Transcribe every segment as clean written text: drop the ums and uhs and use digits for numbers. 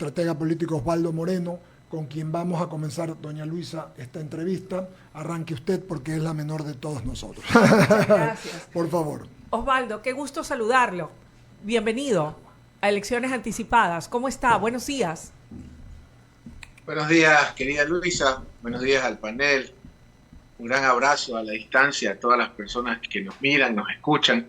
estratega político Osvaldo Moreno, con quien vamos a comenzar, doña Luisa, esta entrevista. Arranque usted porque es la menor de todos nosotros. Muchas gracias. Por favor. Osvaldo, qué gusto saludarlo. Bienvenido a Elecciones Anticipadas. ¿Cómo está? Buenos días. Buenos días, querida Luisa. Buenos días al panel. Un gran abrazo a la distancia a todas las personas que nos miran, nos escuchan,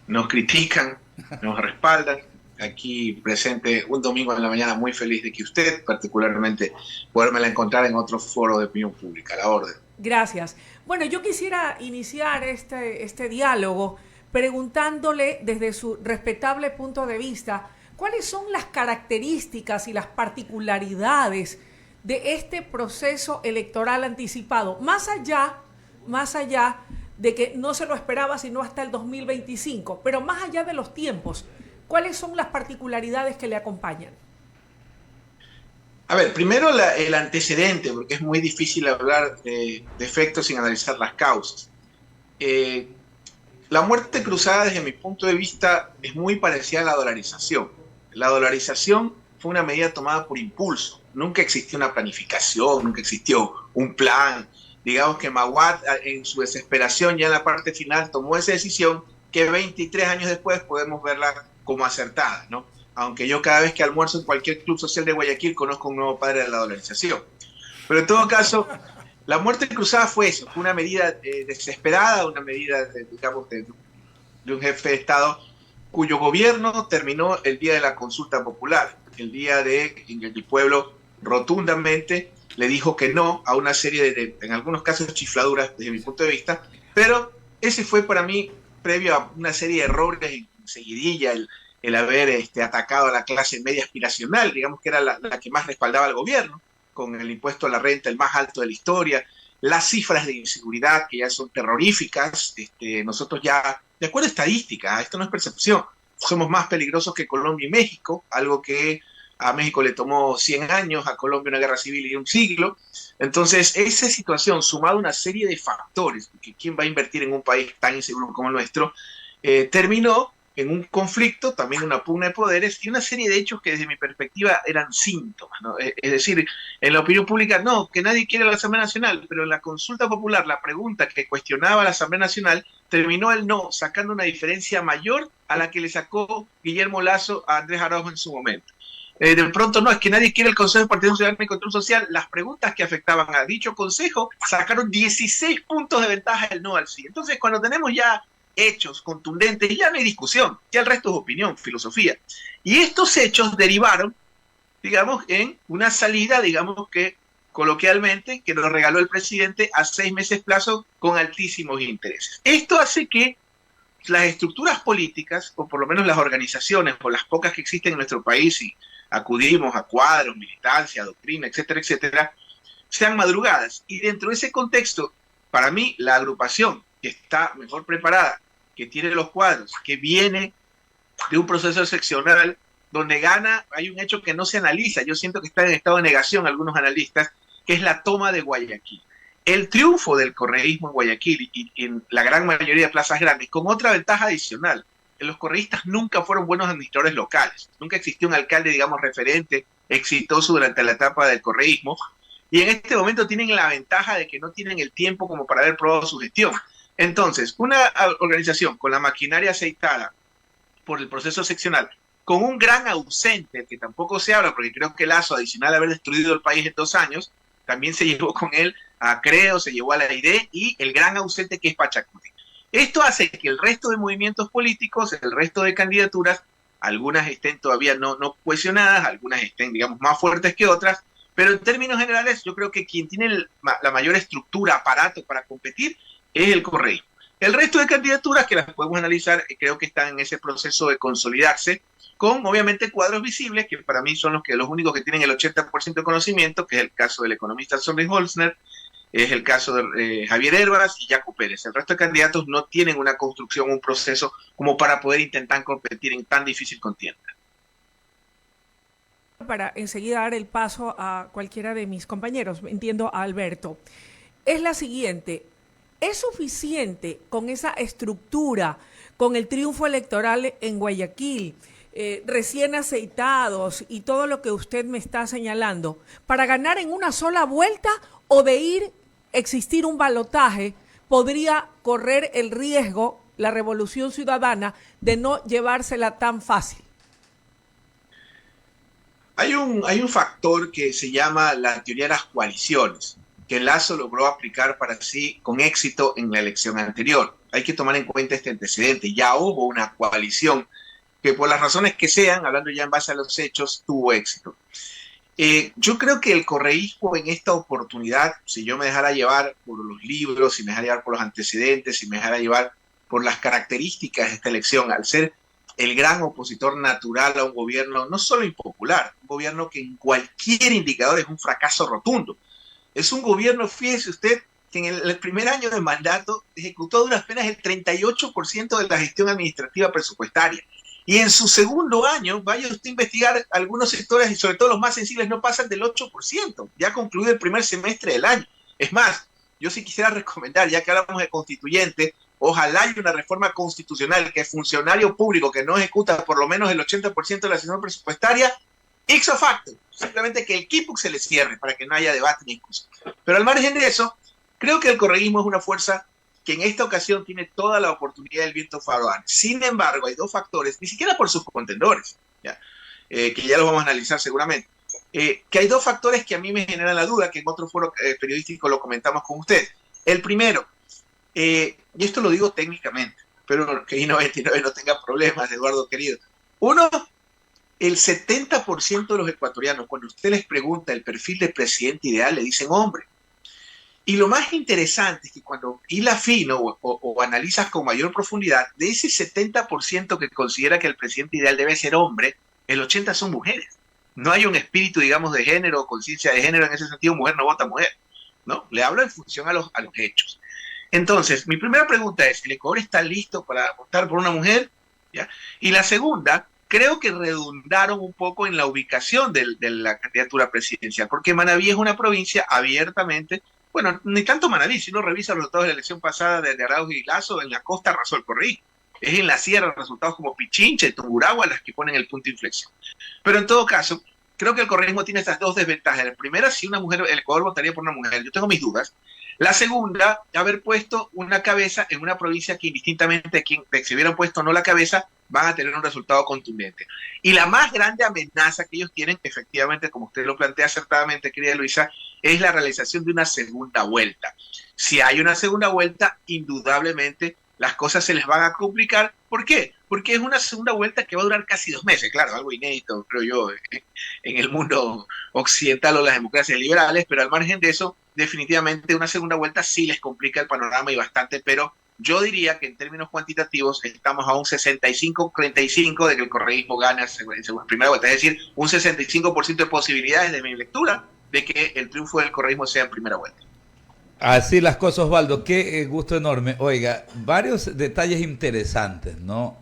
nos critican, nos respaldan. Aquí presente un domingo en la mañana, muy feliz de que usted, particularmente, podérmela encontrar en otro foro de opinión pública. A la orden. Gracias. Bueno, yo quisiera iniciar este diálogo preguntándole desde su respetable punto de vista, ¿cuáles son las características y las particularidades de este proceso electoral anticipado? Más allá de que no se lo esperaba sino hasta el 2025, pero más allá de los tiempos, ¿cuáles son las particularidades que le acompañan? A ver, primero el antecedente, porque es muy difícil hablar de efectos sin analizar las causas. La muerte cruzada, desde mi punto de vista, es muy parecida a la dolarización. La dolarización fue una medida tomada por impulso. Nunca existió una planificación, nunca existió un plan. Digamos que Maguad, en su desesperación, ya en la parte final, tomó esa decisión que 23 años después podemos verla como acertada, ¿no? Aunque yo cada vez que almuerzo en cualquier club social de Guayaquil conozco un nuevo padre de la dolarización. Pero en todo caso, la muerte cruzada fue eso, fue una medida desesperada, una medida, digamos, de un jefe de Estado cuyo gobierno terminó el día de la consulta popular, el día en el pueblo rotundamente le dijo que no a una serie en algunos casos, chifladuras desde mi punto de vista, pero ese fue para mí, previo a una serie de errores en seguidilla, el haber atacado a la clase media aspiracional, digamos que era la que más respaldaba al gobierno, con el impuesto a la renta el más alto de la historia, las cifras de inseguridad que ya son terroríficas. Nosotros ya, de acuerdo a estadística, esto no es percepción, somos más peligrosos que Colombia y México, algo que a México le tomó 100 años, a Colombia una guerra civil y un siglo. Entonces, esa situación, sumada a una serie de factores, que quién va a invertir en un país tan inseguro como el nuestro, terminó en un conflicto, también una pugna de poderes y una serie de hechos que desde mi perspectiva eran síntomas, ¿no? Es decir, en la opinión pública, no, que nadie quiere la Asamblea Nacional, pero en la consulta popular, la pregunta que cuestionaba a la Asamblea Nacional, terminó el no, sacando una diferencia mayor a la que le sacó Guillermo Lasso a Andrés Arauz en su momento. De pronto no, es que nadie quiere el Consejo de Partido Ciudadano y Control Social. Las preguntas que afectaban a dicho consejo sacaron 16 puntos de ventaja del no al sí. Entonces, cuando tenemos ya hechos contundentes, ya no hay discusión, ya el resto es opinión, filosofía. Y estos hechos derivaron, digamos, en una salida, digamos que coloquialmente, que nos regaló el presidente a 6 meses plazo con altísimos intereses. Esto hace que las estructuras políticas, o por lo menos las organizaciones, o las pocas que existen en nuestro país, y acudimos a cuadros, militancia, doctrina, etcétera, etcétera, sean madrugadas. Y dentro de ese contexto, para mí, la agrupación que está mejor preparada, que tiene los cuadros, que viene de un proceso seccional donde gana, hay un hecho que no se analiza, yo siento que está en estado de negación algunos analistas, que es la toma de Guayaquil. El triunfo del correísmo en Guayaquil y en la gran mayoría de plazas grandes, con otra ventaja adicional, que los correístas nunca fueron buenos administradores locales, nunca existió un alcalde, digamos, referente, exitoso durante la etapa del correísmo, y en este momento tienen la ventaja de que no tienen el tiempo como para haber probado su gestión. Entonces, una organización con la maquinaria aceitada por el proceso seccional, con un gran ausente, que tampoco se habla, porque creo que Lasso, adicional a haber destruido el país en 2 años, también se llevó con él a Creo, se llevó a la ID y el gran ausente que es Pachacuti. Esto hace que el resto de movimientos políticos, el resto de candidaturas, algunas estén todavía no cohesionadas, algunas estén, digamos, más fuertes que otras, pero en términos generales yo creo que quien tiene la mayor estructura, aparato para competir es el correísmo. El resto de candidaturas que las podemos analizar, creo que están en ese proceso de consolidarse, con obviamente cuadros visibles, que para mí son los únicos que tienen el 80% de conocimiento, que es el caso del economista Sonny Holzner, es el caso de Javier Herbas y Jaco Pérez. El resto de candidatos no tienen una construcción, un proceso como para poder intentar competir en tan difícil contienda. Para enseguida dar el paso a cualquiera de mis compañeros, entiendo a Alberto, es la siguiente: ¿es suficiente con esa estructura, con el triunfo electoral en Guayaquil, recién aceitados y todo lo que usted me está señalando, para ganar en una sola vuelta o de existir un balotaje, podría correr el riesgo la Revolución Ciudadana de no llevársela tan fácil? Hay un factor que se llama la teoría de las coaliciones, que Lazo logró aplicar para sí con éxito en la elección anterior. Hay que tomar en cuenta este antecedente. Ya hubo una coalición que por las razones que sean, hablando ya en base a los hechos, tuvo éxito. Yo creo que el correísmo en esta oportunidad, si yo me dejara llevar por los libros, si me dejara llevar por los antecedentes, si me dejara llevar por las características de esta elección, al ser el gran opositor natural a un gobierno no solo impopular, un gobierno que en cualquier indicador es un fracaso rotundo. Es un gobierno, fíjese usted, que en el primer año de mandato ejecutó a duras penas el 38% de la gestión administrativa presupuestaria. Y en su segundo año, vaya usted a investigar algunos sectores y sobre todo los más sensibles no pasan del 8%, ya concluido el primer semestre del año. Es más, yo sí quisiera recomendar, ya que hablamos de constituyente, ojalá haya una reforma constitucional que el funcionario público que no ejecuta por lo menos el 80% de la gestión presupuestaria, ipso facto, simplemente que el KIPUC se le cierre para que no haya debate ni discusión. Pero al margen de eso, creo que el correísmo es una fuerza que en esta ocasión tiene toda la oportunidad del viento favorable. Sin embargo, hay dos factores, ni siquiera por sus contendores, ¿ya? Que ya los vamos a analizar seguramente, que hay dos factores que a mí me generan la duda, que en otro foro periodístico lo comentamos con usted. El primero, y esto lo digo técnicamente, pero que I99 no tenga problemas, Eduardo querido. Uno, el 70% de los ecuatorianos, cuando usted les pregunta el perfil del presidente ideal, le dicen hombre. Y lo más interesante es que cuando hilas fino o analizas con mayor profundidad, de ese 70% que considera que el presidente ideal debe ser hombre, el 80% son mujeres. No hay un espíritu, digamos, de género o conciencia de género en ese sentido, mujer no vota mujer, ¿no? Le hablo en función a los hechos. Entonces, mi primera pregunta es, ¿el Ecuador está listo para votar por una mujer? ¿Ya? Y la segunda, creo que redundaron un poco en la ubicación de la candidatura presidencial, porque Manabí es una provincia abiertamente. Bueno, ni tanto Manabí, si uno revisa los resultados de la elección pasada de Arauz y Lazo, en la costa arrasó el correísmo. Es en la sierra resultados como Pichincha y Tungurahua las que ponen el punto de inflexión. Pero en todo caso, creo que el correísmo tiene estas dos desventajas. La primera, si una mujer, el Ecuador votaría por una mujer, yo tengo mis dudas. La segunda, haber puesto una cabeza en una provincia que indistintamente si hubieran puesto no la cabeza, van a tener un resultado contundente. Y la más grande amenaza que ellos tienen, efectivamente, como usted lo plantea acertadamente, querida Luisa, es la realización de una segunda vuelta. Si hay una segunda vuelta, indudablemente las cosas se les van a complicar. ¿Por qué? Porque es una segunda vuelta que va a durar casi 2 meses, claro, algo inédito, creo yo, en el mundo occidental o las democracias liberales, pero al margen de eso, definitivamente una segunda vuelta sí les complica el panorama y bastante, pero yo diría que en términos cuantitativos estamos a un 65-35 de que el correísmo gane en primera vuelta, es decir, un 65% de posibilidades de mi lectura de que el triunfo del correísmo sea en primera vuelta. Así las cosas, Osvaldo, qué gusto enorme. Oiga, varios detalles interesantes, ¿no?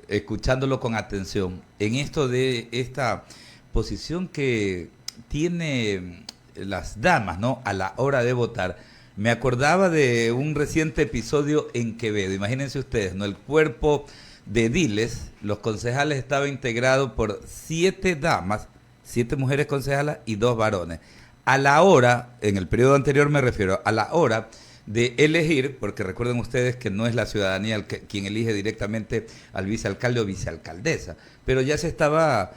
Escuchándolo con atención, en esto de esta posición que tiene las damas, ¿no?, a la hora de votar. Me acordaba de un reciente episodio en Quevedo. Imagínense ustedes, ¿no? El cuerpo de ediles, los concejales estaba integrado por 7 damas, 7 mujeres concejalas y 2 varones. A la hora, en el periodo anterior me refiero, a la hora de elegir, porque recuerden ustedes que no es la ciudadanía quien elige directamente al vicealcalde o vicealcaldesa, pero ya se estaba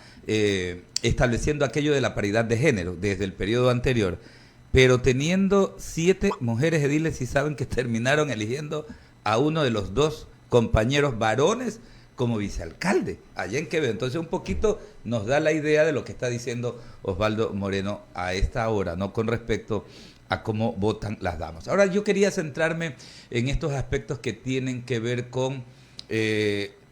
estableciendo aquello de la paridad de género desde el periodo anterior, pero teniendo 7 mujeres ediles, y saben que terminaron eligiendo a uno de los 2 compañeros varones como vicealcalde allá en Quevedo. Entonces un poquito nos da la idea de lo que está diciendo Osvaldo Moreno a esta hora, ¿no?, con respecto a cómo votan las damas. Ahora yo quería centrarme en estos aspectos que tienen que ver con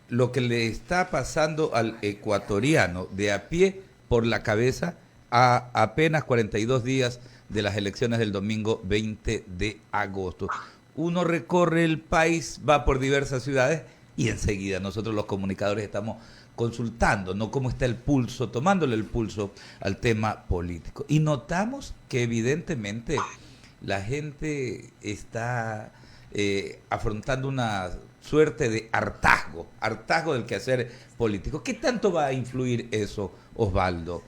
lo que le está pasando al ecuatoriano de a pie por la cabeza a apenas 42 días de las elecciones del domingo 20 de agosto. Uno recorre el país, va por diversas ciudades y enseguida nosotros los comunicadores estamos consultando, ¿no?, cómo está el pulso, tomándole el pulso al tema político. Y notamos que evidentemente la gente está afrontando una suerte de hartazgo del quehacer político. ¿Qué tanto va a influir eso, Osvaldo?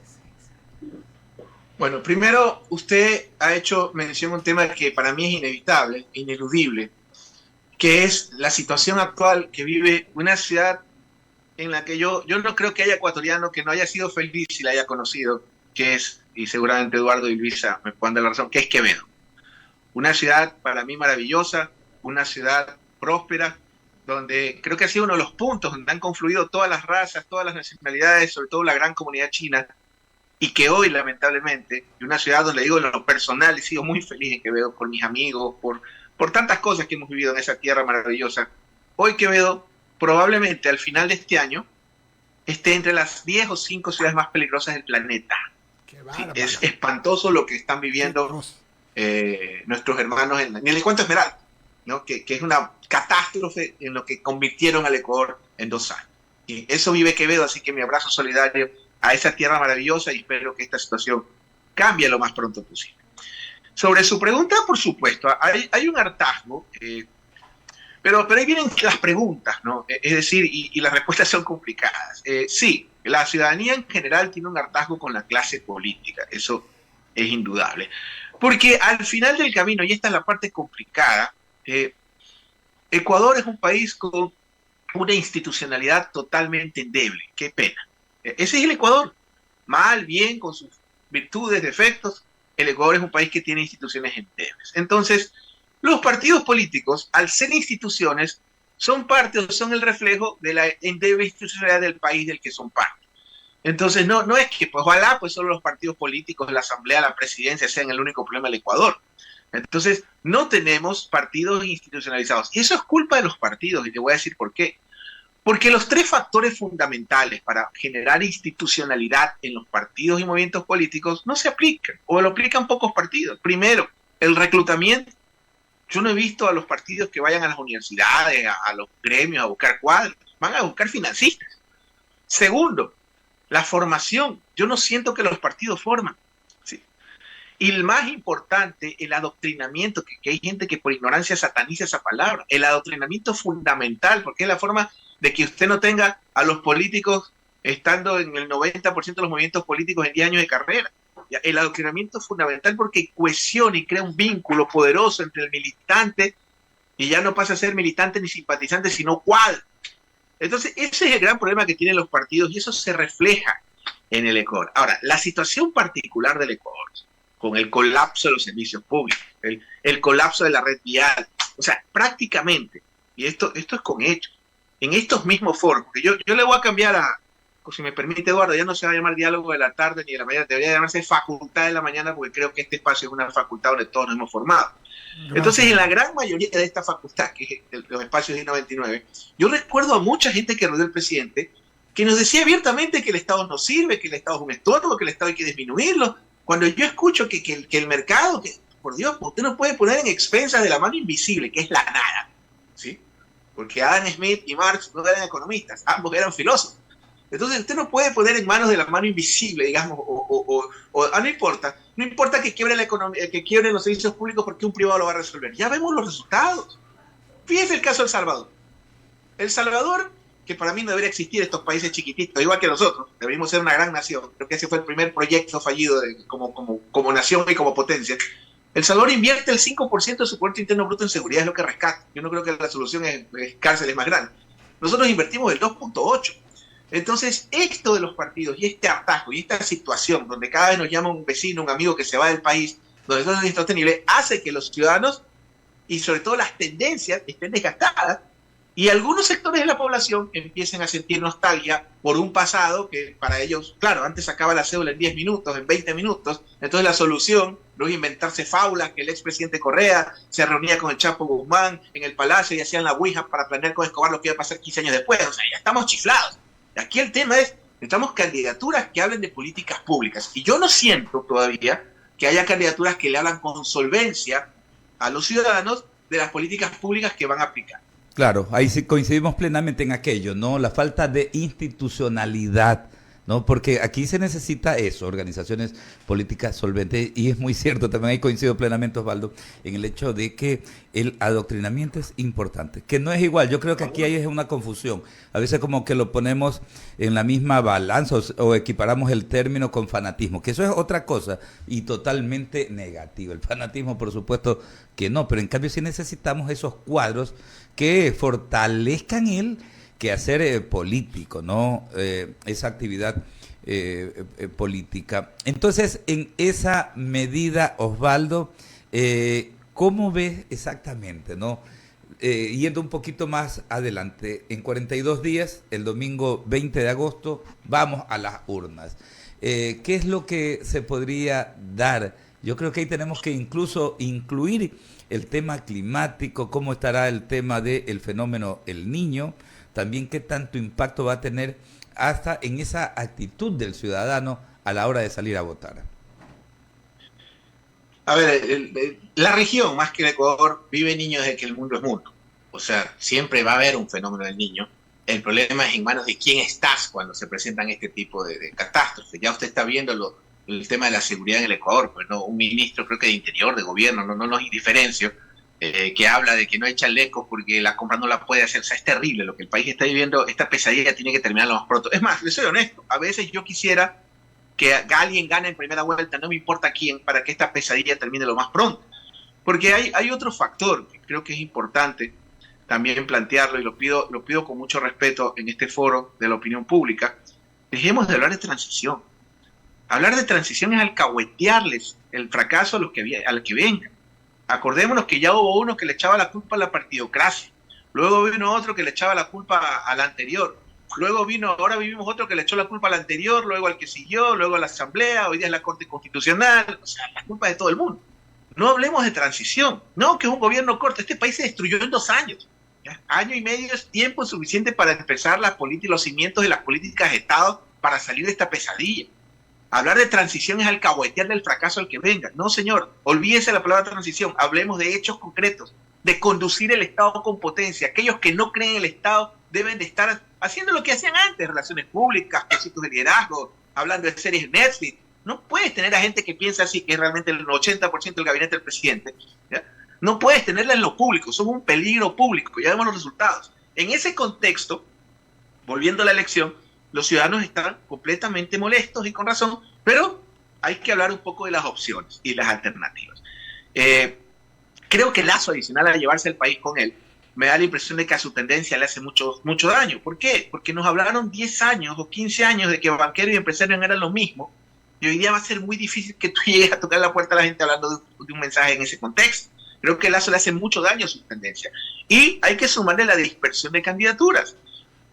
Bueno, primero usted ha hecho mención a un tema que para mí es inevitable, ineludible, que es la situación actual que vive una ciudad en la que yo no creo que haya ecuatoriano que no haya sido feliz si la haya conocido, que es, y seguramente Eduardo y Luisa me puedan dar la razón, que es Quevedo. Una ciudad para mí maravillosa, una ciudad próspera, donde creo que ha sido uno de los puntos donde han confluido todas las razas, todas las nacionalidades, sobre todo la gran comunidad china, y que hoy, lamentablemente, de una ciudad donde digo en lo personal, he sido muy feliz en Quevedo por mis amigos, por tantas cosas que hemos vivido en esa tierra maravillosa. Hoy Quevedo, probablemente al final de este año, esté entre las 10 o 5 ciudades más peligrosas del planeta. Qué Sí, es espantoso lo que están viviendo nuestros hermanos, ni les cuento Esmeralda, ¿no? que es una catástrofe en lo que convirtieron al Ecuador en 2 años. Y eso vive Quevedo, así que mi abrazo solidario a esa tierra maravillosa y espero que esta situación cambie lo más pronto posible. Sobre su pregunta, por supuesto, hay un hartazgo, pero ahí vienen las preguntas, ¿no? Es decir, y las respuestas son complicadas. Sí, la ciudadanía en general tiene un hartazgo con la clase política, eso es indudable. Porque al final del camino, y esta es la parte complicada, Ecuador es un país con una institucionalidad totalmente endeble, qué pena. Ese es el Ecuador, mal, bien, con sus virtudes, defectos. El Ecuador es un país que tiene instituciones endebles. Entonces, los partidos políticos, al ser instituciones, son parte o son el reflejo de la endeble institucionalidad del país del que son parte. Entonces, no es que, pues, ojalá, pues, solo los partidos políticos, la asamblea, la presidencia sean el único problema del Ecuador. Entonces, no tenemos partidos institucionalizados. Y eso es culpa de los partidos, y te voy a decir por qué. Porque los 3 factores fundamentales para generar institucionalidad en los partidos y movimientos políticos no se aplican, o lo aplican pocos partidos. Primero, el reclutamiento. Yo no he visto a los partidos que vayan a las universidades, a los gremios, a buscar cuadros. Van a buscar financistas. Segundo, la formación. Yo no siento que los partidos forman. ¿Sí? Y el más importante, el adoctrinamiento, que hay gente que por ignorancia sataniza esa palabra. El adoctrinamiento fundamental, porque es la forma de que usted no tenga a los políticos estando en el 90% de los movimientos políticos en 10 años de carrera. El adoctrinamiento es fundamental porque cohesiona y crea un vínculo poderoso entre el militante y ya no pasa a ser militante ni simpatizante, sino cuadro. Entonces, ese es el gran problema que tienen los partidos y eso se refleja en el Ecuador. Ahora, la situación particular del Ecuador, con el colapso de los servicios públicos, el colapso de la red vial, o sea, prácticamente, y esto es con hechos, en estos mismos foros, porque yo le voy a cambiar si me permite Eduardo, ya no se va a llamar diálogo de la tarde ni de la mañana, debería llamarse facultad de la mañana, porque creo que este espacio es una facultad donde todos nos hemos formado. Gracias. Entonces, en la gran mayoría de esta facultad, que es los espacios de 99, yo recuerdo a mucha gente que rodeó al presidente, que nos decía abiertamente que el Estado no sirve, que el Estado es un estorbo, que el Estado hay que disminuirlo. Cuando yo escucho que el mercado, que por Dios, usted no puede poner en expensas de la mano invisible, que es la nada, ¿sí? Porque Adam Smith y Marx no eran economistas, ambos eran filósofos. Entonces usted no puede poner en manos de la mano invisible, digamos, no importa que quiebre la economía, que quiebren los servicios públicos porque un privado lo va a resolver. Ya vemos los resultados. Fíjese el caso de El Salvador. El Salvador, que para mí no debería existir estos países chiquititos, igual que nosotros, deberíamos ser una gran nación. Creo que ese fue el primer proyecto fallido como nación y como potencia. El Salvador invierte el 5% de su Producto Interno Bruto en seguridad, es lo que rescata. Yo no creo que la solución es cárceles más grandes. Nosotros invertimos el 2.8%. Entonces, esto de los partidos y este hartazgo y esta situación donde cada vez nos llama un vecino, un amigo que se va del país, donde eso es insostenible, hace que los ciudadanos y sobre todo las tendencias estén desgastadas y algunos sectores de la población empiecen a sentir nostalgia por un pasado que para ellos, claro, antes sacaba la cédula en 10 minutos, en 20 minutos, entonces la solución no es inventarse fábulas que el expresidente Correa se reunía con el Chapo Guzmán en el Palacio y hacían la ouija para planear con Escobar lo que iba a pasar 15 años después. O sea, ya estamos chiflados. Aquí el tema es, necesitamos candidaturas que hablen de políticas públicas. Y yo no siento todavía que haya candidaturas que le hablan con solvencia a los ciudadanos de las políticas públicas que van a aplicar. Claro, ahí sí coincidimos plenamente en aquello, ¿no? La falta de institucionalidad ¿no? Porque aquí se necesita eso, organizaciones políticas solventes, y es muy cierto, también ahí coincido plenamente, Osvaldo, en el hecho de que el adoctrinamiento es importante, que no es igual. Yo creo que aquí hay una confusión, a veces como que lo ponemos en la misma balanza o equiparamos el término con fanatismo, que eso es otra cosa y totalmente negativo. El fanatismo, por supuesto que no, pero en cambio sí necesitamos esos cuadros que fortalezcan el quehacer político, ¿no? Esa actividad política. Entonces, en esa medida, Osvaldo, ¿cómo ves exactamente, no? Yendo un poquito más adelante, en 42 días, el domingo 20 de agosto, vamos a las urnas. ¿Qué es lo que se podría dar? Yo creo que ahí tenemos que incluso incluir el tema climático, cómo estará el tema del fenómeno El Niño, también qué tanto impacto va a tener hasta en esa actitud del ciudadano a la hora de salir a votar. A ver, la región, más que el Ecuador, vive niño desde que el mundo es mundo. O sea, siempre va a haber un fenómeno del niño. El problema es en manos de quién estás cuando se presentan este tipo de catástrofes. Ya usted está viendo el tema de la seguridad en el Ecuador, pues no, un ministro, creo que de Interior, de Gobierno, no nos indiferencio, que habla de que no hay chalecos porque la compra no la puede hacer. O sea, es terrible lo que el país está viviendo. Esta pesadilla tiene que terminar lo más pronto. Es más, les soy honesto, a veces yo quisiera que alguien gane en primera vuelta, no me importa quién, para que esta pesadilla termine lo más pronto. Porque hay otro factor que creo que es importante también plantearlo, y lo pido con mucho respeto en este foro de la opinión pública. Dejemos de hablar de transición. Hablar de transición es alcahuetearles el fracaso a los que vengan. Acordémonos que ya hubo uno que le echaba la culpa a la partidocracia, luego vino otro que le echaba la culpa a la anterior, ahora vivimos otro que le echó la culpa al anterior, luego al que siguió, luego a la Asamblea, hoy día es la Corte Constitucional. O sea, la culpa es de todo el mundo. No hablemos de transición, no, que es un gobierno corto. Este país se destruyó en 2 años. ¿Ya? Año y medio es tiempo suficiente para empezar los cimientos de las políticas de Estado para salir de esta pesadilla. Hablar de transición es alcahuetear del fracaso al que venga. No, señor, olvídese la palabra transición. Hablemos de hechos concretos, de conducir el Estado con potencia. Aquellos que no creen en el Estado deben de estar haciendo lo que hacían antes, relaciones públicas, proyectos de liderazgo, hablando de series Netflix. No puedes tener a gente que piensa así, que es realmente el 80% del gabinete del presidente. ¿Ya? No puedes tenerla en lo público, son un peligro público, ya vemos los resultados. En ese contexto, volviendo a la elección, los ciudadanos están completamente molestos y con razón, pero hay que hablar un poco de las opciones y las alternativas. Creo que el lazo adicional a llevarse el país con él me da la impresión de que a su tendencia le hace mucho daño. ¿Por qué? Porque nos hablaron 10 años o 15 años de que banquero y empresario eran lo mismo, y hoy día va a ser muy difícil que tú llegues a tocar la puerta a la gente hablando de un mensaje en ese contexto. Creo que el lazo le hace mucho daño a su tendencia. Y hay que sumarle la dispersión de candidaturas.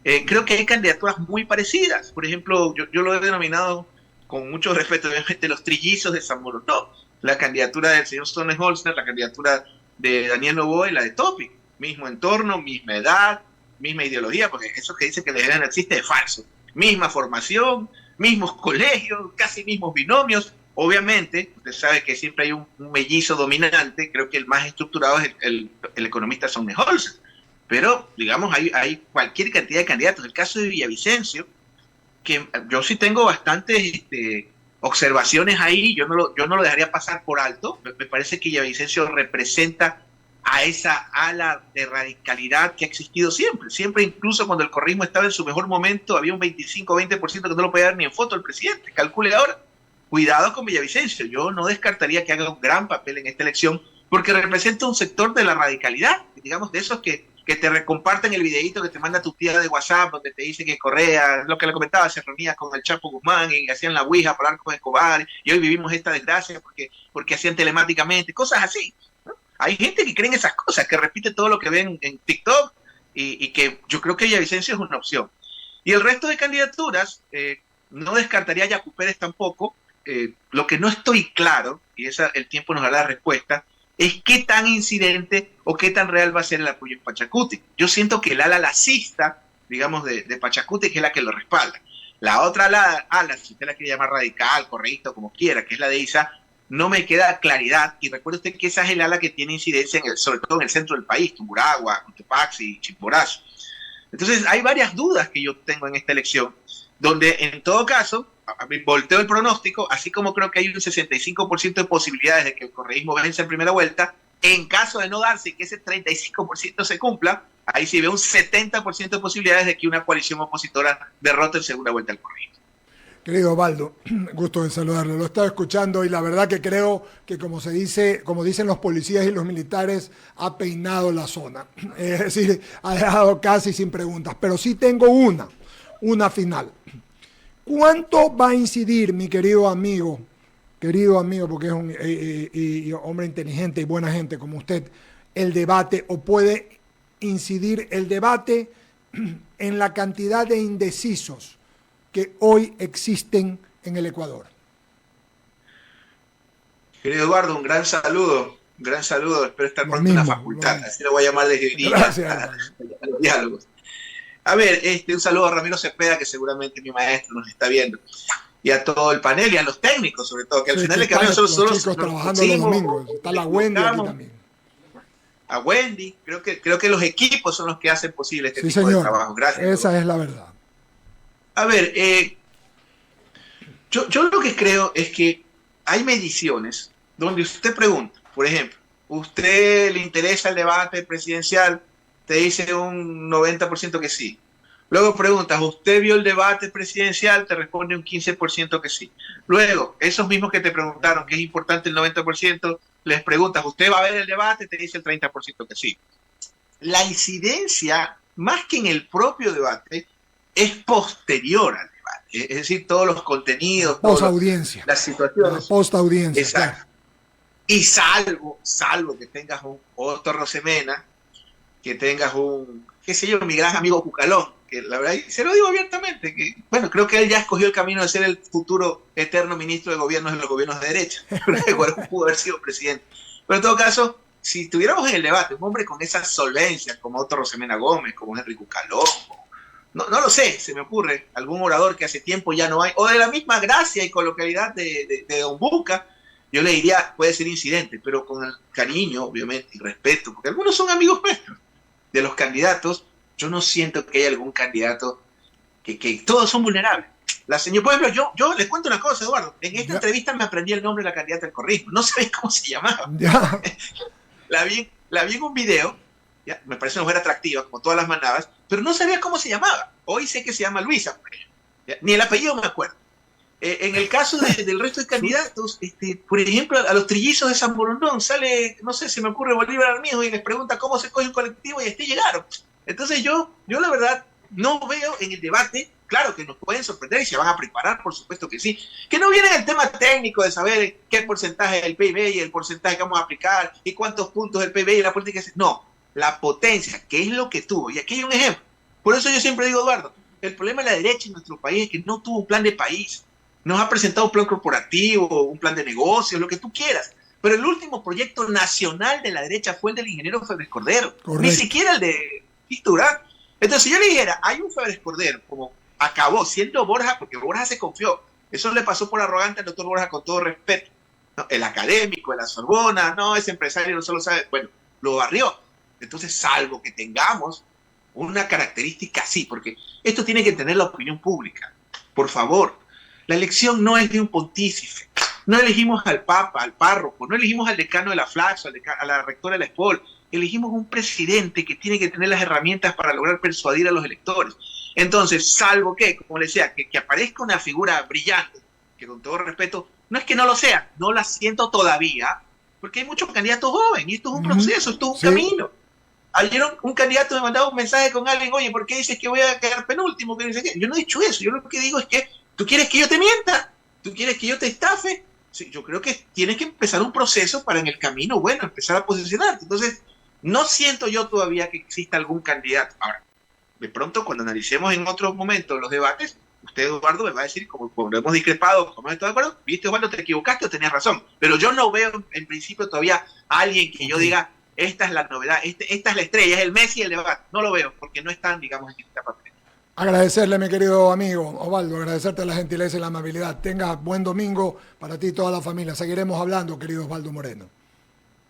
Creo que hay candidaturas muy parecidas. Por ejemplo, yo lo he denominado con mucho respeto, obviamente, los trillizos de San Molotov. La candidatura del señor Stone-Holster, la candidatura de Daniel Noboa y la de Topic. Mismo entorno, misma edad, misma ideología, porque eso que dice que la ideología no existe es falso. Misma formación, mismos colegios, casi mismos binomios. Obviamente, usted sabe que siempre hay un mellizo dominante. Creo que el más estructurado es el economista Stone-Holster. Pero, digamos, hay cualquier cantidad de candidatos. El caso de Villavicencio, que yo sí tengo bastantes observaciones ahí, yo no lo dejaría pasar por alto. Me parece que Villavicencio representa a esa ala de radicalidad que ha existido siempre. Siempre, incluso cuando el correísmo estaba en su mejor momento, había un 25-20% que no lo podía dar ni en foto el presidente. Calcule ahora. Cuidado con Villavicencio. Yo no descartaría que haga un gran papel en esta elección, porque representa un sector de la radicalidad, digamos, de esos que te recomparten el videíto que te manda tu tía de WhatsApp, donde te dice que Correa, lo que le comentaba, se reunía con el Chapo Guzmán y hacían la ouija para hablar con Escobar, y hoy vivimos esta desgracia porque hacían telemáticamente, cosas así, ¿no? Hay gente que cree en esas cosas, que repite todo lo que ven en TikTok, y que yo creo que Villavicencio es una opción. Y el resto de candidaturas, no descartaría a Yacu Pérez tampoco. Lo que no estoy claro, y el tiempo nos dará la respuesta, es qué tan incidente o qué tan real va a ser el apoyo en Pachacuti. Yo siento que el ala lacista, digamos, de Pachacuti, que es la que lo respalda. La otra ala, si usted la quiere llamar radical, correísta, como quiera, que es la de Isa, no me queda claridad. Y recuerde usted que esa es el ala que tiene incidencia, sobre todo en el centro del país, Tungurahua, Cotopaxi, Chimborazo. Entonces, hay varias dudas que yo tengo en esta elección. donde en todo caso, volteo el pronóstico, así como creo que hay un 65% de posibilidades de que el correísmo vence en primera vuelta, en caso de no darse que ese 35% se cumpla, ahí sí veo un 70% de posibilidades de que una coalición opositora derrote en segunda vuelta al correísmo. Querido Osvaldo, gusto de saludarlo. Lo estaba escuchando y la verdad que creo que como se dice, como dicen los policías y los militares, ha peinado la zona. Es decir, ha dejado casi sin preguntas. Pero sí tengo una final. ¿Cuánto va a incidir, mi querido amigo, porque es un hombre inteligente y buena gente como usted, el debate, o puede incidir el debate en la cantidad de indecisos que hoy existen en el Ecuador? Querido Eduardo, un gran saludo, espero estar Lo pronto en la mismo, facultad, así lo voy a llamar desde hoy día a los diálogos. A ver, un saludo a Ramiro Cepeda, que seguramente mi maestro nos está viendo, y a todo el panel y a los técnicos, sobre todo, que al final del camino nosotros los chicos trabajando los domingos. Está la Wendy aquí también. A Wendy, creo que los equipos son los que hacen posible este tipo de trabajo. Gracias. Esa es la verdad. A ver, yo lo que creo es que hay mediciones donde usted pregunta, por ejemplo, ¿usted le interesa el debate presidencial? Te dice un 90% que sí. Luego preguntas, ¿usted vio el debate presidencial? Te responde un 15% que sí. Luego, esos mismos que te preguntaron que es importante el 90%, les preguntas, ¿usted va a ver el debate? Te dice el 30% que sí. La incidencia, más que en el propio debate, es posterior al debate. Es decir, todos los contenidos, post-audiencia, las situaciones. Post-audiencia. Exacto. Claro. Y salvo que tengas un Otto Rosemena, que tengas un, qué sé yo, mi gran amigo Cucalón, que la verdad, se lo digo abiertamente, que bueno, creo que él ya escogió el camino de ser el futuro eterno ministro de gobiernos en los gobiernos de derecha. Igual pudo haber sido presidente. Pero en todo caso, si estuviéramos en el debate, un hombre con esa solvencia, como Otto Rosemena Gómez, como Henry Cucalón, no lo sé, se me ocurre, algún orador que hace tiempo ya no hay, o de la misma gracia y coloquialidad de Don Buca, yo le diría, puede ser incidente, pero con el cariño, obviamente, y respeto, porque algunos son amigos nuestros, de los candidatos. Yo no siento que haya algún candidato que todos son vulnerables. La señora, por ejemplo, yo les cuento una cosa, Eduardo. En esta entrevista me aprendí el nombre de la candidata del correísmo. No sabéis cómo se llamaba. La vi en un video, ¿ya? Me parece una mujer atractiva, como todas las manabas, pero no sabía cómo se llamaba. Hoy sé que se llama Luisa, ¿ya? Ni el apellido me acuerdo. En el caso del resto de candidatos, por ejemplo, a los trillizos de San Borondón sale, no sé, se me ocurre Bolívar Armijo y les pregunta cómo se coge un colectivo y llegaron. Entonces yo la verdad no veo en el debate, claro que nos pueden sorprender y se van a preparar, por supuesto que sí, que no viene el tema técnico de saber qué porcentaje del PIB y el porcentaje que vamos a aplicar y cuántos puntos del PIB y la política. No, la potencia, que es lo que tuvo. Y aquí hay un ejemplo. Por eso yo siempre digo, Eduardo, el problema de la derecha en nuestro país es que no tuvo un plan de país. Nos ha presentado un plan corporativo, un plan de negocios, lo que tú quieras. Pero el último proyecto nacional de la derecha fue el del ingeniero Febres Cordero. Correcto. Ni siquiera el de Durán. Entonces, si yo le dijera, hay un Febres Cordero, como acabó siendo Borja, porque Borja se confió. Eso le pasó por arrogante al doctor Borja, con todo respeto. ¿No? El académico, de la Sorbona, no, ese empresario no solo sabe, bueno, lo barrió. Entonces, salvo que tengamos una característica así, porque esto tiene que tener la opinión pública. Por favor. La elección no es de un pontífice. No elegimos al papa, al párroco, no elegimos al decano de la Flaxo, a la rectora de la ESPOL. Elegimos un presidente que tiene que tener las herramientas para lograr persuadir a los electores. Entonces, salvo que, como le decía, que aparezca una figura brillante, que con todo respeto, no es que no lo sea, no la siento todavía, porque hay muchos candidatos jóvenes, y esto es un proceso, esto es un camino. Ayer un candidato me mandaba un mensaje con alguien, oye, ¿por qué dices que voy a quedar penúltimo? Yo no he dicho eso, yo lo que digo es que ¿tú quieres que yo te mienta? ¿Tú quieres que yo te estafe? Sí, yo creo que tienes que empezar un proceso para en el camino, bueno, empezar a posicionarte. Entonces, no siento yo todavía que exista algún candidato. Ahora, de pronto, cuando analicemos en otros momentos los debates, usted, Eduardo, me va a decir, como hemos discrepado, como estoy de acuerdo, viste, Eduardo, te equivocaste o tenías razón. Pero yo no veo, en principio, todavía a alguien que yo diga, esta es la novedad, esta es la estrella, es el Messi del debate. No lo veo, porque no están, digamos, en esta papel. Agradecerle, mi querido amigo Osvaldo, agradecerte la gentileza y la amabilidad. Tenga buen domingo para ti y toda la familia. Seguiremos hablando, querido Osvaldo Moreno.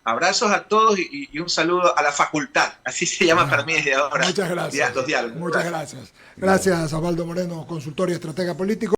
Abrazos a todos y un saludo a la facultad, así se llama para mí desde ahora. Muchas gracias. Los diálogos. Muchas gracias. Gracias, Osvaldo Moreno, consultor y estratega político.